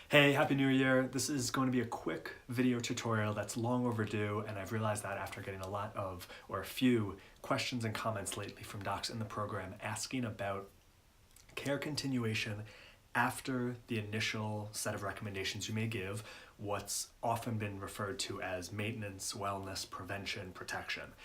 Hey, Happy New Year! This is going to be a quick video tutorial that's long overdue, and I've realized that after getting a few questions and comments lately from docs in the program asking about care continuation after the initial set of recommendations you may give, what's often been referred to as maintenance, wellness, prevention, protection.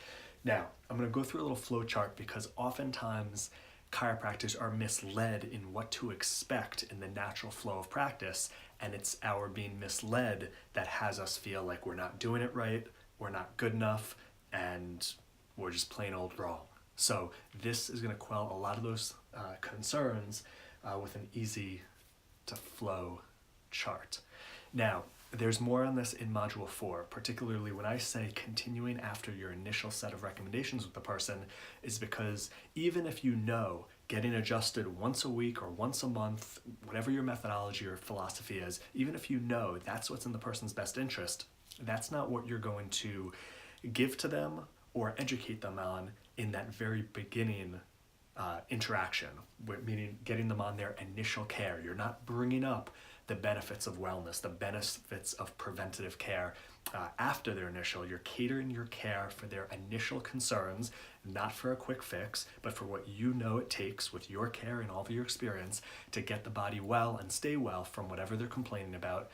Now, I'm going to go through a little flow chart because oftentimes chiropractors are misled in what to expect in the natural flow of practice, and it's our being misled that has us feel like we're not doing it right, we're not good enough, and we're just plain old wrong. So this is going to quell a lot of those concerns with an easy to flow chart. Now, there's more on this in Module 4, particularly when I say continuing after your initial set of recommendations with the person is because even if you know getting adjusted once a week or once a month, whatever your methodology or philosophy is, even if you know that's what's in the person's best interest, that's not what you're going to give to them or educate them on in that very beginning interaction, meaning getting them on their initial care. You're not bringing up the benefits of wellness, the benefits of preventative care after their initial. You're catering your care for their initial concerns, not for a quick fix, but for what you know it takes with your care and all of your experience to get the body well and stay well from whatever they're complaining about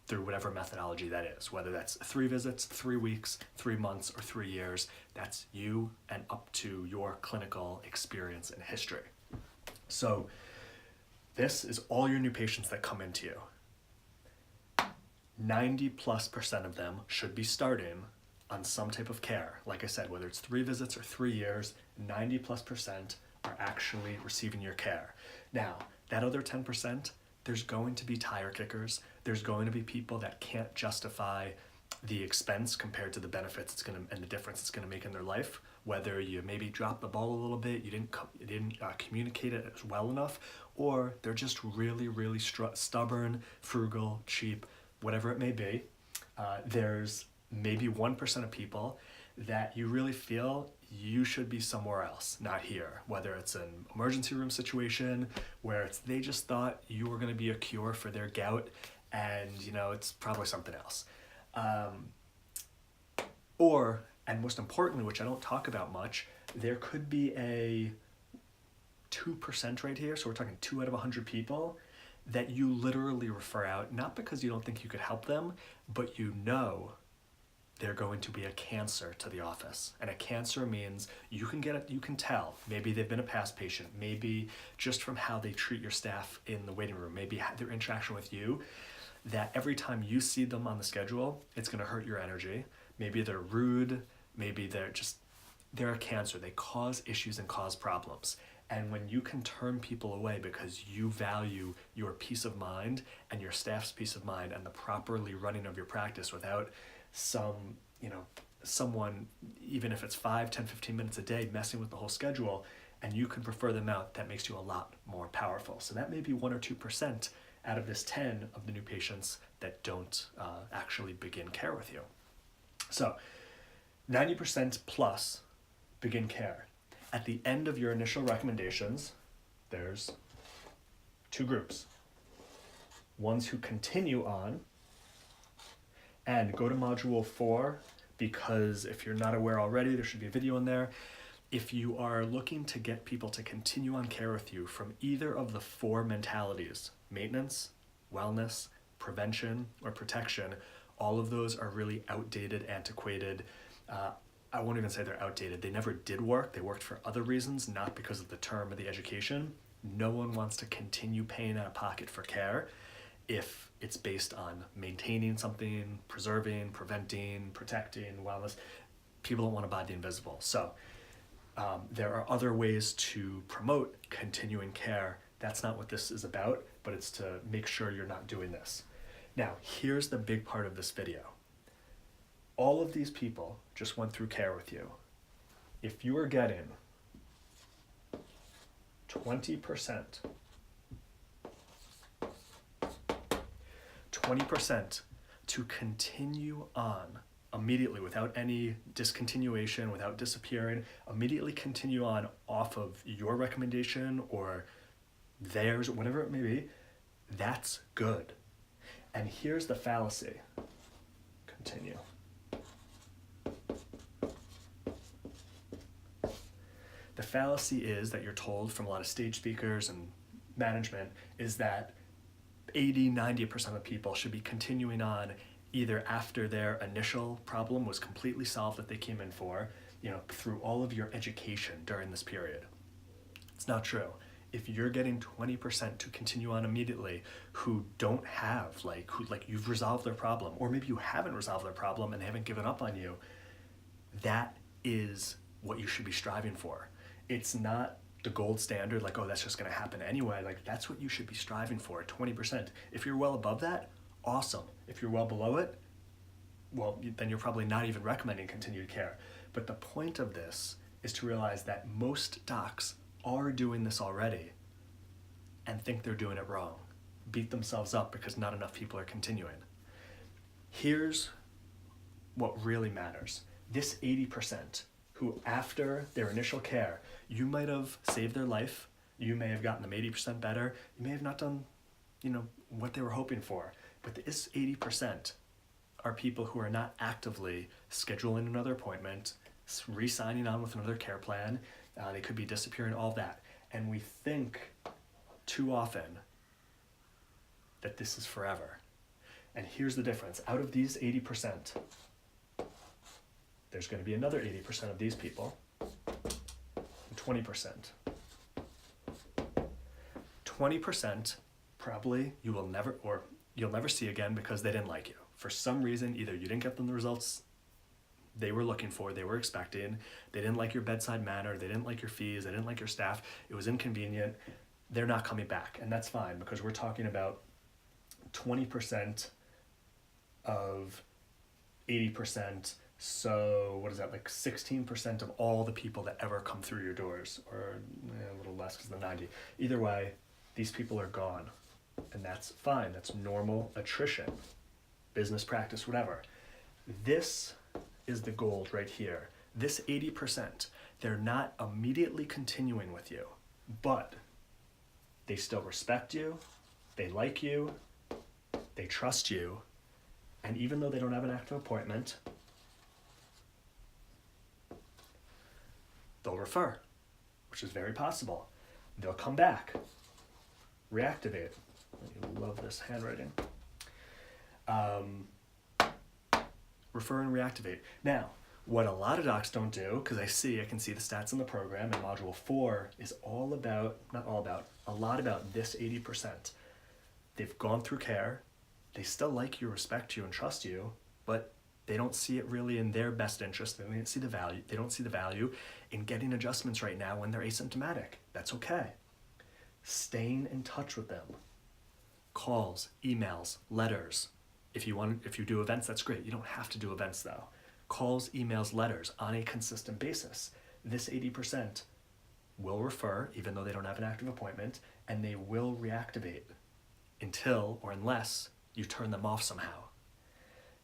through whatever methodology that is, whether that's 3 visits, 3 weeks, 3 months, or 3 years. That's you and up to your clinical experience and history. So this is all your new patients that come into you. 90+% of them should be starting on some type of care. Like I said, whether it's 3 visits or 3 years, 90+% are actually receiving your care. Now, that other 10%, there's going to be tire kickers. There's going to be people that can't justify the expense compared to the benefits and the difference it's gonna make in their life. Whether you maybe dropped the ball a little bit, you didn't communicate it as well enough, or they're just really stubborn, frugal, cheap, whatever it may be. There's maybe 1% of people that you really feel you should be somewhere else, not here. Whether it's an emergency room situation where they just thought you were gonna be a cure for their gout, and it's probably something else. And most importantly, which I don't talk about much, there could be a 2% right here, so we're talking 2 out of 100 people, that you literally refer out, not because you don't think you could help them, but they're going to be a cancer to the office. And a cancer means you can tell, maybe they've been a past patient, maybe just from how they treat your staff in the waiting room, maybe their interaction with you, that every time you see them on the schedule, it's gonna hurt your energy. Maybe they're rude, maybe they're a cancer. They cause issues and cause problems. And when you can turn people away because you value your peace of mind and your staff's peace of mind and the properly running of your practice without someone, even if it's 5, 10, 15 minutes a day, messing with the whole schedule, and you can prefer them out, that makes you a lot more powerful. So that may be 1 or 2% out of this 10 of the new patients that don't actually begin care with you. So 90% plus begin care. At the end of your initial recommendations, there's 2 groups. Ones who continue on, and go to Module 4, because if you're not aware already, there should be a video in there. If you are looking to get people to continue on care with you from either of the 4 mentalities, maintenance, wellness, prevention, or protection, all of those are really outdated, antiquated. I won't even say they're outdated. They never did work. They worked for other reasons, not because of the term or the education. No one wants to continue paying out of pocket for care if it's based on maintaining something, preserving, preventing, protecting, wellness. People don't want to buy the invisible. So there are other ways to promote continuing care. That's not what this is about, but it's to make sure you're not doing this. Now, here's the big part of this video. All of these people just went through care with you. If you are getting 20% to continue on immediately without any discontinuation, without disappearing, immediately continue on off of your recommendation or theirs, whatever it may be, that's good. And here's the fallacy. Continue. The fallacy is that you're told from a lot of stage speakers and management is that 80-90% of people should be continuing on either after their initial problem was completely solved that they came in for, through all of your education during this period. It's not true. If you're getting 20% to continue on immediately who don't have, you've resolved their problem, or maybe you haven't resolved their problem and they haven't given up on you, that is what you should be striving for. It's not the gold standard, that's just gonna happen anyway. That's what you should be striving for, 20%. If you're well above that, awesome. If you're well below it, well, then you're probably not even recommending continued care. But the point of this is to realize that most docs are doing this already and think they're doing it wrong, beat themselves up because not enough people are continuing. Here's what really matters. This 80% who after their initial care, you might have saved their life, you may have gotten them 80% better, you may have not done, what they were hoping for, but this 80% are people who are not actively scheduling another appointment, re-signing on with another care plan, they could be disappearing, all that. And we think too often that this is forever. And here's the difference. Out of these 80%, there's going to be another 80% of these people, and 20%. 20% probably you'll never see again because they didn't like you. For some reason, either you didn't get them the results they were looking for, they were expecting, they didn't like your bedside manner, they didn't like your fees, they didn't like your staff, it was inconvenient, they're not coming back. And that's fine because we're talking about 20% of 80%, so what is that, 16% of all the people that ever come through your doors, or a little less because of the 90. Either way, these people are gone, and that's fine. That's normal attrition, business practice, whatever. This is the gold right here. This 80%, they're not immediately continuing with you, but they still respect you, they like you, they trust you, and even though they don't have an active appointment, they'll refer, which is very possible. They'll come back, reactivate. I love this handwriting. Refer and reactivate. Now, what a lot of docs don't do, because I can see the stats in the program, and Module 4 is a lot about this 80%. They've gone through care, they still like you, respect you, and trust you, but they don't see it really in their best interest. They don't see the value in getting adjustments right now when they're asymptomatic. That's okay. Staying in touch with them. Calls, emails, letters. If you do events, that's great. You don't have to do events though. Calls, emails, letters on a consistent basis. This 80% will refer, even though they don't have an active appointment, and they will reactivate until or unless you turn them off somehow.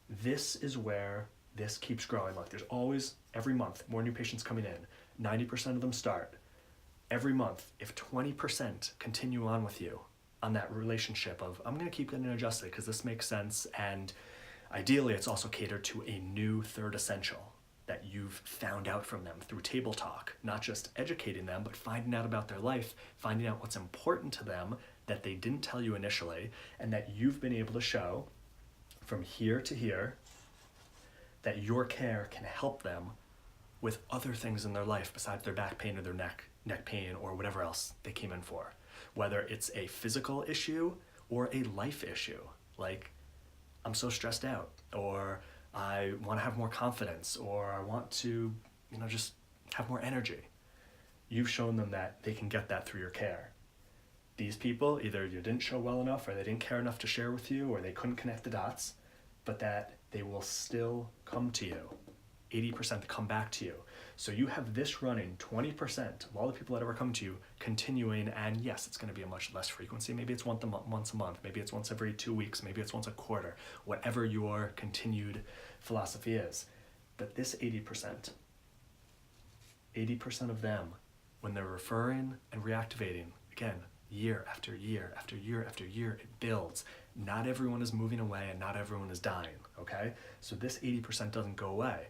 This is where this keeps growing. There's always, every month, more new patients coming in. 90% of them start. Every month, if 20% continue on with you on that relationship of, I'm going to keep getting adjusted because this makes sense, and ideally it's also catered to a new third essential that you've found out from them through table talk, not just educating them, but finding out about their life, finding out what's important to them that they didn't tell you initially, and that you've been able to show from here to here that your care can help them with other things in their life besides their back pain or their neck pain or whatever else they came in for. Whether it's a physical issue or a life issue, like I'm so stressed out, or I want to have more confidence, or I want to, just have more energy. You've shown them that they can get that through your care. These people, either you didn't show well enough, or they didn't care enough to share with you, or they couldn't connect the dots, but that they will still come to you. 80% to come back to you. So you have this running, 20% of all the people that ever come to you continuing, and yes, it's going to be a much less frequency. Maybe it's once a month, maybe it's once every 2 weeks, maybe it's once a quarter, whatever your continued philosophy is. But this 80% of them, when they're referring and reactivating, again, year after year after year after year, it builds. Not everyone is moving away and not everyone is dying, okay? So this 80% doesn't go away.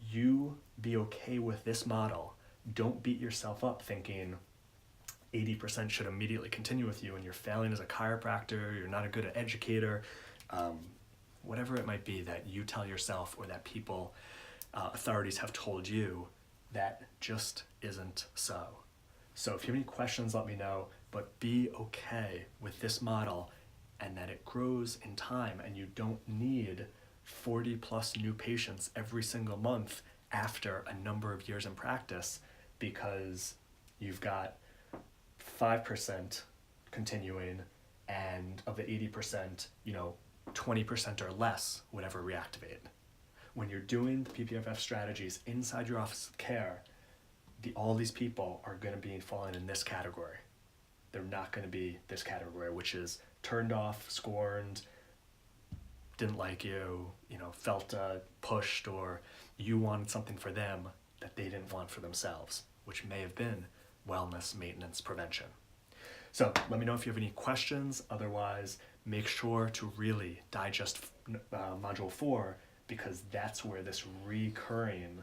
You be okay with this model. Don't beat yourself up thinking 80% should immediately continue with you and you're failing as a chiropractor, you're not a good educator, whatever it might be that you tell yourself or that people, authorities have told you, that just isn't so. So if you have any questions, let me know, but be okay with this model and that it grows in time and you don't need 40 plus new patients every single month after a number of years in practice because you've got 5% continuing and of the 80%, 20% or less would ever reactivate. When you're doing the PPFF strategies inside your office of care, all these people are going to be falling in this category. They're not going to be this category, which is turned off, scorned, didn't like you, felt pushed, or you wanted something for them that they didn't want for themselves, which may have been wellness, maintenance, prevention. So let me know if you have any questions. Otherwise, make sure to really digest Module 4 because that's where this recurring,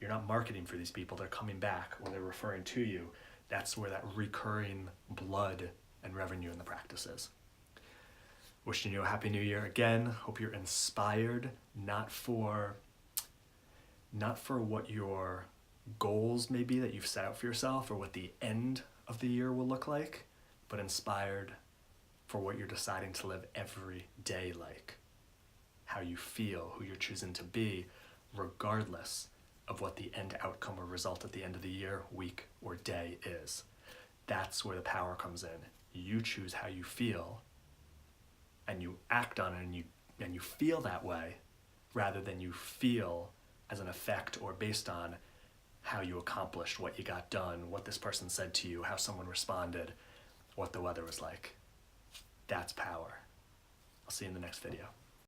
you're not marketing for these people, they're coming back or they're referring to you. That's where that recurring blood and revenue in the practice is. Wishing you a happy new year again. Hope you're inspired, not for what your goals may be that you've set out for yourself or what the end of the year will look like, but inspired for what you're deciding to live every day like, how you feel, who you're choosing to be, regardless of what the end outcome or result at the end of the year, week, or day is. That's where the power comes in. You choose how you feel, and you act on it, and you feel that way, rather than you feel as an effect or based on how you accomplished, what you got done, what this person said to you, how someone responded, what the weather was like. That's power. I'll see you in the next video.